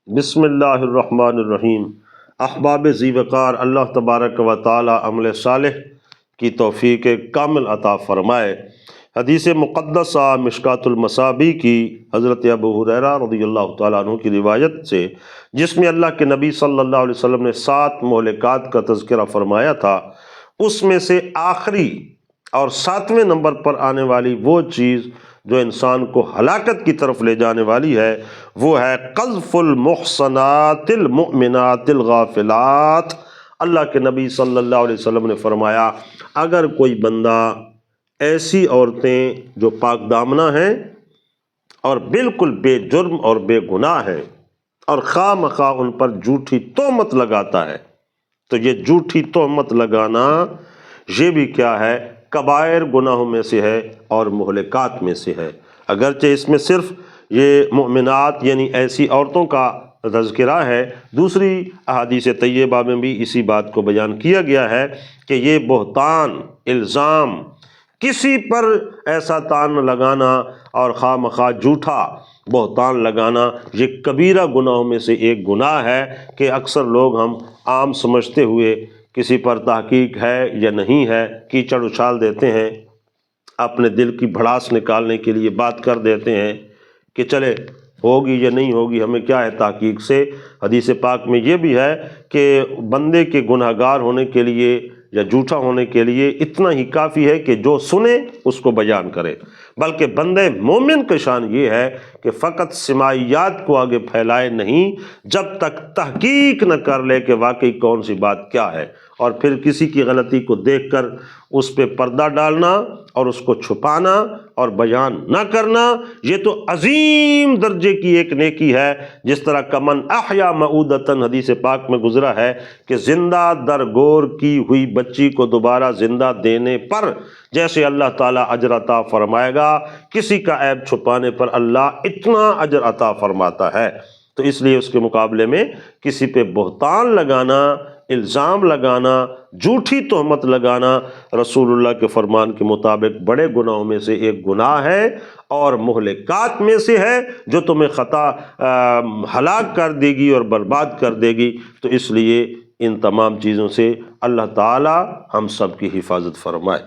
بسم اللہ الرحمن الرحیم۔ احباب ذی وقار، اللہ تبارک و تعالی عمل صالح کی توفیق کامل عطا فرمائے۔ حدیث مقدسہ مشکوٰۃ المصابیح کی حضرت ابو ہریرہ رضی اللہ تعالیٰ عنہ کی روایت سے، جس میں اللہ کے نبی صلی اللہ علیہ وسلم نے 7 مہلکات کا تذکرہ فرمایا تھا، اس میں سے آخری اور 7ویں نمبر پر آنے والی وہ چیز جو انسان کو ہلاکت کی طرف لے جانے والی ہے، وہ ہے قذف المحصنات المؤمنات الغافلات۔ اللہ کے نبی صلی اللہ علیہ وسلم نے فرمایا، اگر کوئی بندہ ایسی عورتیں جو پاک دامنہ ہیں اور بالکل بے جرم اور بے گناہ ہیں اور خواہ مخواہ ان پر جھوٹی تہمت لگاتا ہے، تو یہ جھوٹی تہمت لگانا یہ بھی کیا ہے؟ کبائر گناہوں میں سے ہے اور مہلکات میں سے ہے۔ اگرچہ اس میں صرف یہ مؤمنات یعنی ایسی عورتوں کا تذکرہ ہے، دوسری احادیث طیبہ میں بھی اسی بات کو بیان کیا گیا ہے کہ یہ بہتان، الزام، کسی پر ایسا تان لگانا اور خواہ مخواہ جھوٹا بہتان لگانا، یہ کبیرہ گناہوں میں سے ایک گناہ ہے کہ اکثر لوگ ہم عام سمجھتے ہوئے کسی پر تحقیق ہے یا نہیں ہے کیچڑ اچھال دیتے ہیں، اپنے دل کی بھڑاس نکالنے کے لیے بات کر دیتے ہیں کہ چلے ہوگی یا نہیں ہوگی، ہمیں کیا ہے تحقیق سے۔ حدیث پاک میں یہ بھی ہے کہ بندے کے گناہ گار ہونے کے لیے یا جھوٹا ہونے کے لیے اتنا ہی کافی ہے کہ جو سنے اس کو بیان کرے، بلکہ بندے مومن کا شان یہ ہے کہ فقط سماعیات کو آگے پھیلائے نہیں جب تک تحقیق نہ کر لے کہ واقعی کون سی بات کیا ہے، اور پھر کسی کی غلطی کو دیکھ کر اس پہ پردہ ڈالنا اور اس کو چھپانا اور بیان نہ کرنا، یہ تو عظیم درجے کی ایک نیکی ہے۔ جس طرح کمن احیا معودتن حدیث پاک میں گزرا ہے کہ زندہ درگور کی ہوئی بچی کو دوبارہ زندہ دینے پر جیسے اللہ تعالیٰ اجر عطا فرمائے گا، کسی کا عیب چھپانے پر اللہ اتنا اجر عطا فرماتا ہے۔ تو اس لیے اس کے مقابلے میں کسی پہ بہتان لگانا، الزام لگانا، جھوٹی تہمت لگانا رسول اللہ کے فرمان کے مطابق بڑے گناہوں میں سے ایک گناہ ہے اور مہلکات میں سے ہے جو تمہیں خطا ہلاک کر دے گی اور برباد کر دے گی۔ تو اس لیے ان تمام چیزوں سے اللہ تعالی ہم سب کی حفاظت فرمائے۔